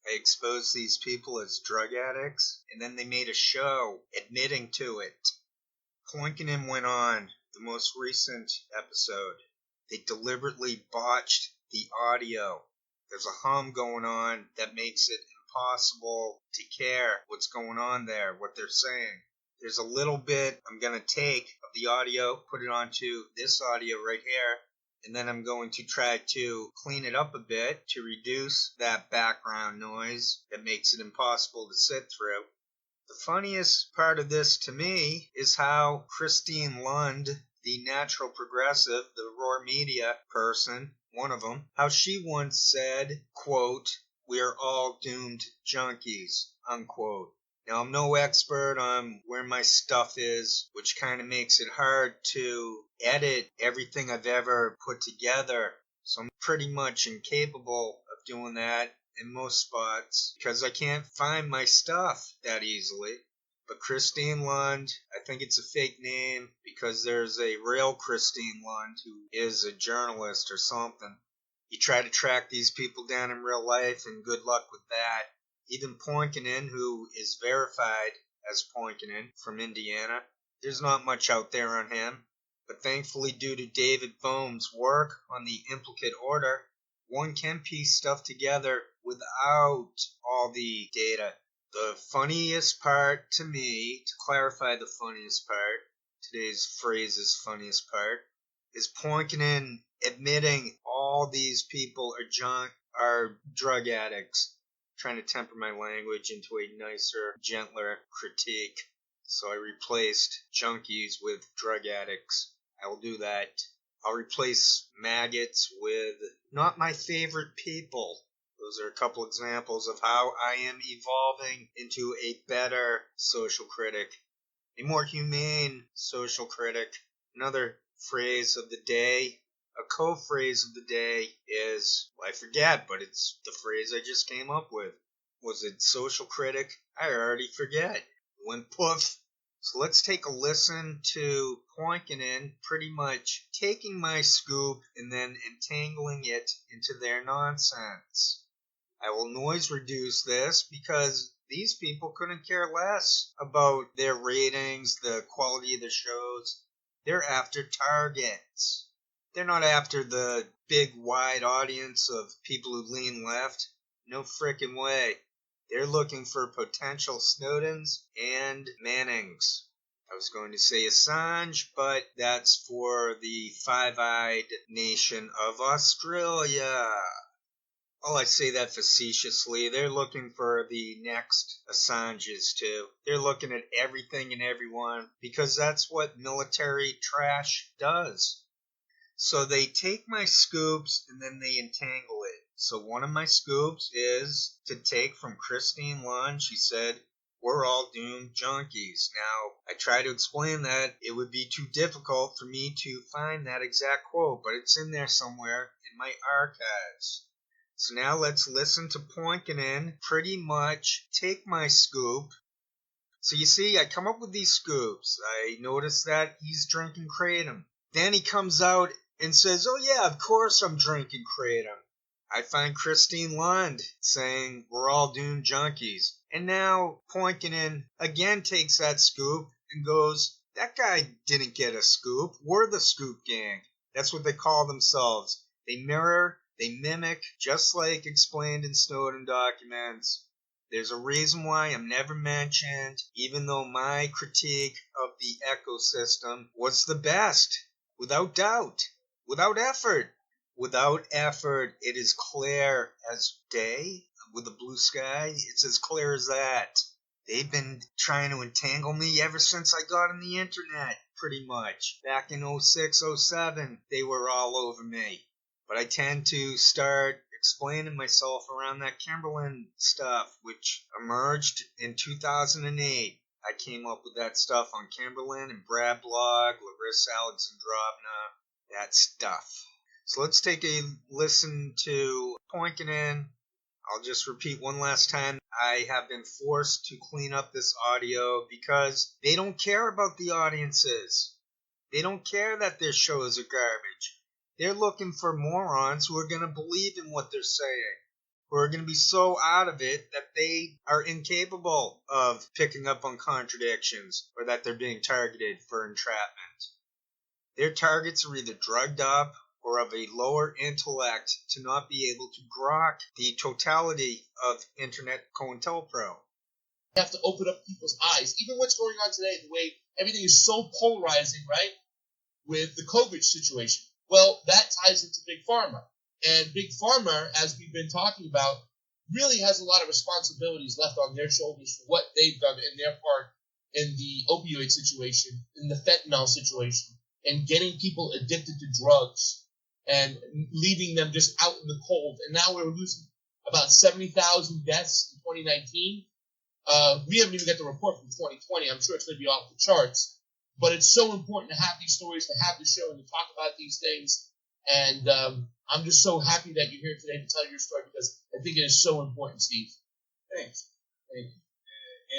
I exposed these people as drug addicts, and then they made a show admitting to it. Poikonen went on the most recent episode. They deliberately botched the audio. There's a hum going on that makes it impossible to care what's going on there, what they're saying. There's a little bit I'm going to take of the audio, put it onto this audio right here, and then I'm going to try to clean it up a bit to reduce that background noise that makes it impossible to sit through. The funniest part of this to me is how Christine Lund, the natural progressive, the Roar Media person, one of them, how she once said, quote, "We are all doomed junkies," unquote. Now, I'm no expert on where my stuff is, which kind of makes it hard to edit everything I've ever put together. So I'm pretty much incapable of doing that in most spots because I can't find my stuff that easily. But Christine Lund, I think it's a fake name because there's a real Christine Lund who is a journalist or something. You try to track these people down in real life, and good luck with that. Even Poikonen, who is verified as Poikonen from Indiana, there's not much out there on him. But thankfully, due to David Bohm's work on the implicate order, one can piece stuff together without all the data. The funniest part to me, to clarify the funniest part, today's phrase is funniest part, is Poikonen admitting all these people are drug addicts. Trying to temper my language into a nicer, gentler critique. So I replaced junkies with drug addicts. I will do that. I'll replace maggots with not my favorite people. Those are a couple examples of how I am evolving into a better social critic, a more humane social critic. Another phrase of the day, a co-phrase of the day is, well, I forget, but it's the phrase I just came up with. Was it social critic? I already forget. It went poof. So let's take a listen to Poikonen pretty much taking my scoop and then entangling it into their nonsense. I will noise reduce this because these people couldn't care less about their ratings, the quality of the shows. They're after targets. They're not after the big wide audience of people who lean left. No frickin' way. They're looking for potential Snowdens and Mannings. I was going to say Assange, but that's for the five-eyed nation of Australia. Well, I say that facetiously. They're looking for the next Assanges, too. They're looking at everything and everyone because that's what military trash does. So they take my scoops and then they entangle it. So one of my scoops is to take from Christine Lund. She said, "We're all doomed junkies." Now, I try to explain that it would be too difficult for me to find that exact quote, but it's in there somewhere in my archives. So now let's listen to Poikonen pretty much take my scoop. So you see, I come up with these scoops. I notice that he's drinking Kratom. Then he comes out and says, "Oh yeah, of course I'm drinking Kratom." I find Christine Lund saying, "We're all doomed junkies." And now Poikonen again takes that scoop and goes, "That guy didn't get a scoop. We're the scoop gang." That's what they call themselves. They mirror, they mimic, just like explained in Snowden documents. There's a reason why I'm never mentioned, even though my critique of the ecosystem was the best, without doubt, without effort. Without effort, it is clear as day with a blue sky. It's as clear as that. They've been trying to entangle me ever since I got on the internet, pretty much. Back in 06, 07, they were all over me. But I tend to start explaining myself around that Kimberlin stuff, which emerged in 2008. I came up with that stuff on Kimberlin and Brad Blog, Larissa Alexandrovna, that stuff. So let's take a listen to Poikonen. I'll just repeat one last time. I have been forced to clean up this audio because they don't care about the audiences. They don't care that their shows are garbage. They're looking for morons who are going to believe in what they're saying, who are going to be so out of it that they are incapable of picking up on contradictions or that they're being targeted for entrapment. Their targets are either drugged up or of a lower intellect to not be able to grok the totality of Internet COINTELPRO. You have to open up people's eyes. Even what's going on today, the way everything is so polarizing, right? With the COVID situation. Well, that ties into Big Pharma. And Big Pharma, as we've been talking about, really has a lot of responsibilities left on their shoulders for what they've done in their part in the opioid situation, in the fentanyl situation, and getting people addicted to drugs and leaving them just out in the cold. And now we're losing about 70,000 deaths in 2019. We haven't even got the report from 2020. I'm sure it's going to be off the charts. But it's so important to have these stories, to have the show, and to talk about these things. And I'm just so happy that you're here today to tell your story, because I think it is so important, Steve. Thanks. Thank you.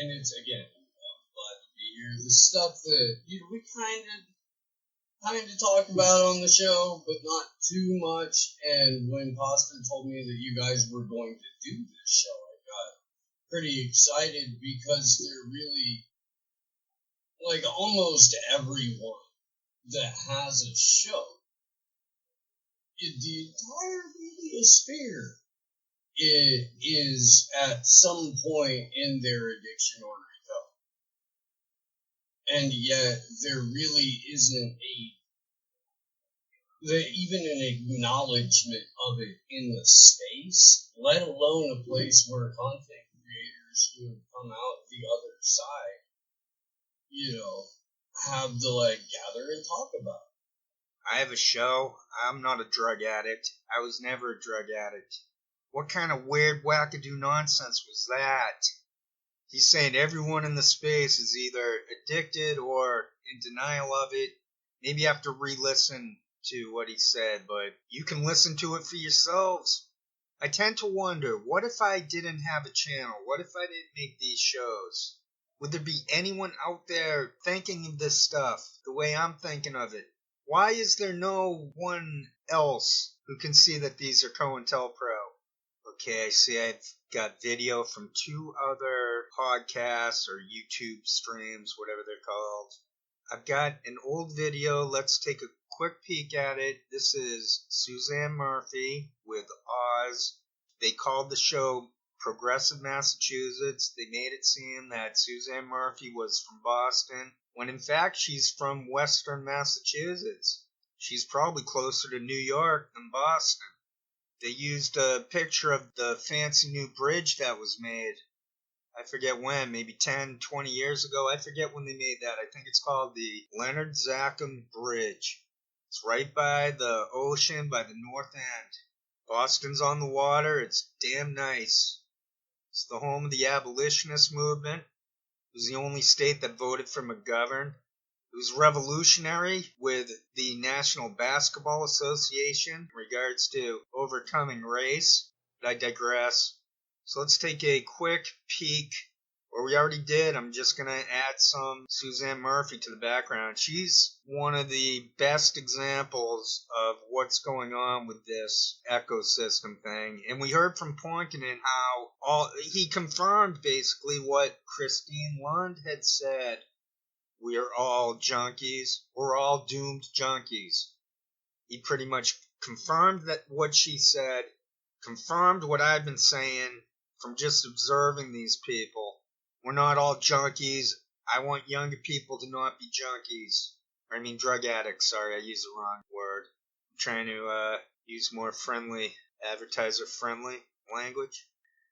And it's, again, I'm glad to be here. The stuff that we kind of talked about on the show, but not too much. And when Boston told me that you guys were going to do this show, I got pretty excited, because they're really, like, almost everyone that has a show, the entire media sphere is at some point in their addiction or recovery. And yet there really isn't even an acknowledgement of it in the space, let alone a place where content creators who have come out the other side, have to, gather and talk about it. I have a show. I'm not a drug addict. I was never a drug addict. What kind of weird wackadoo nonsense was that? He's saying everyone in the space is either addicted or in denial of it. Maybe you have to re-listen to what he said, but you can listen to it for yourselves. I tend to wonder, what if I didn't have a channel? What if I didn't make these shows? Would there be anyone out there thinking of this stuff the way I'm thinking of it? Why is there no one else who can see that these are COINTELPRO? Okay, I see I've got video from 2 other podcasts or YouTube streams, whatever they're called. I've got an old video. Let's take a quick peek at it. This is Suzanne Murphy with Oz. They called the show Progressive Massachusetts. They made it seem that Suzanne Murphy was from Boston, when in fact she's from Western Massachusetts. She's probably closer to New York than Boston. They used a picture of the fancy new bridge that was made. I forget when, maybe 10, 20 years ago. I forget when they made that. I think it's called the Leonard Zachem Bridge. It's right by the ocean, by the north end. Boston's on the water. It's damn nice. It's the home of the abolitionist movement. It was the only state that voted for McGovern. It was revolutionary with the National Basketball Association in regards to overcoming race. But I digress. So let's take a quick peek, or we already did. I'm just going to add some Suzanne Murphy to the background. She's one of the best examples of what's going on with this ecosystem thing. And we heard from Poikonen how he confirmed basically what Christine Lund had said. We are all junkies. We're all doomed junkies. He pretty much confirmed that what she said, confirmed what I've been saying from just observing these people. We're not all junkies. I want younger people to not be junkies. I mean drug addicts. Sorry, I used the wrong word. I'm trying to use more friendly, advertiser-friendly language.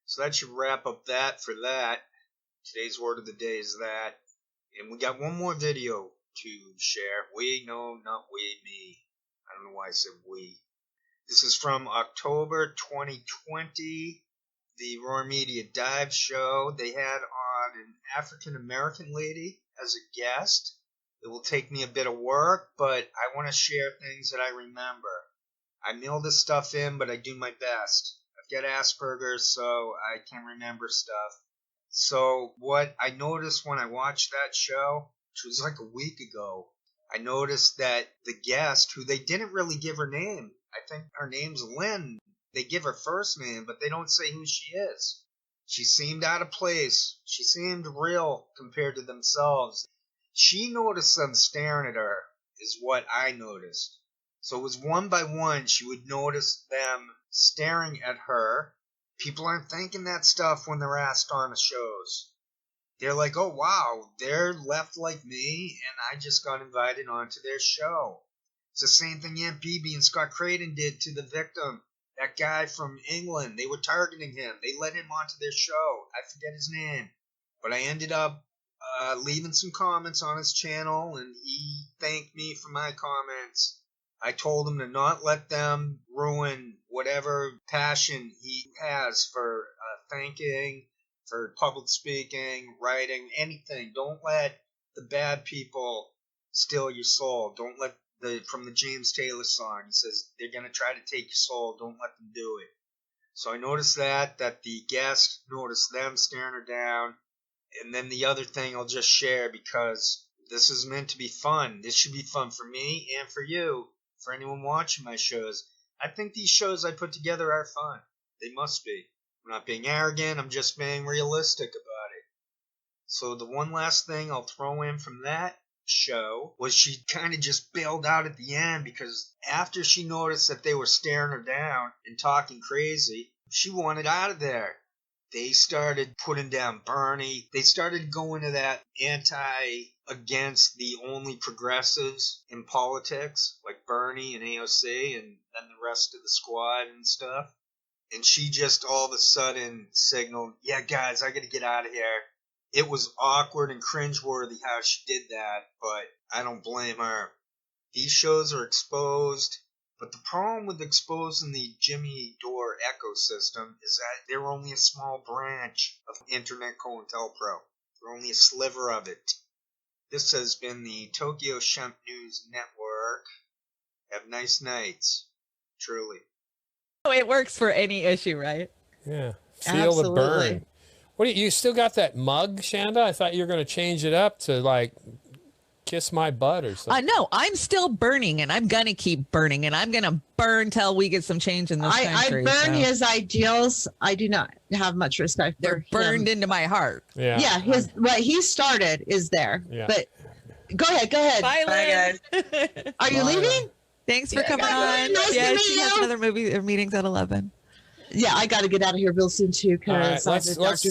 So that should wrap up that for that. Today's word of the day is that. And we got one more video to share. We, no, not we, me. I don't know why I said we. This is from October 2020, the Roar Media Dive Show. They had on an African-American lady as a guest. It will take me a bit of work, but I want to share things that I remember. I mail this stuff in, but I do my best. I've got Asperger's, so I can remember stuff. So what I noticed when I watched that show, which was like a week ago, I noticed that the guest, who they didn't really give her name, I think her name's Lynn, They give her first name, but they don't say who she is. She seemed out of place. She seemed real compared to themselves. She noticed them staring at her, is what I noticed. So it was one by one, she would notice them staring at her. People aren't thinking that stuff when they're asked on the shows. They're like, oh, wow, they're left like me, and I just got invited onto their show. It's the same thing Aunt Bebe and Scott Creighton did to the victim. That guy from England, they were targeting him. They let him onto their show. I forget his name. But I ended up leaving some comments on his channel, and he thanked me for my comments. I told him to not let them ruin whatever passion he has for thanking, for public speaking, writing, anything. Don't let the bad people steal your soul. Don't let from the James Taylor song, he says, they're going to try to take your soul. Don't let them do it. So I noticed that the guest noticed them staring her down. And then the other thing I'll just share, because this is meant to be fun. This should be fun for me and for you, for anyone watching my shows. I think these shows I put together are fun. They must be. I'm not being arrogant. I'm just being realistic about it. So the one last thing I'll throw in from that show was she kind of just bailed out at the end, because after she noticed that they were staring her down and talking crazy, she wanted out of there. They started putting down Bernie. They started going to that against the only progressives in politics, like Bernie and AOC and then the rest of the squad and stuff. And she just all of a sudden signaled, yeah, guys, I got to get out of here. It was awkward and cringeworthy how she did that, but I don't blame her. These shows are exposed, but the problem with exposing the Jimmy Dore ecosystem is that they're only a small branch of Internet COINTELPRO. They're only a sliver of it. This has been the Tokyo Shemp News Network. Have nice nights. Truly. It works for any issue, right? Yeah. Feel the burn. What you still got that mug, Shanda? I thought you were going to change it up to like kiss my butt or something. No, I'm still burning, and I'm going to keep burning, and I'm going to burn till we get some change in this country. I burn his ideals. I do not have much respect for him. They're burned into my heart. Yeah. Yeah, what he started is there. Yeah. But go ahead. Bye, guys. Are you leaving? Thanks for coming on. Nice to meet she you. has another movie or meetings at 11. Yeah, I got to get out of here real soon too, because All right, let's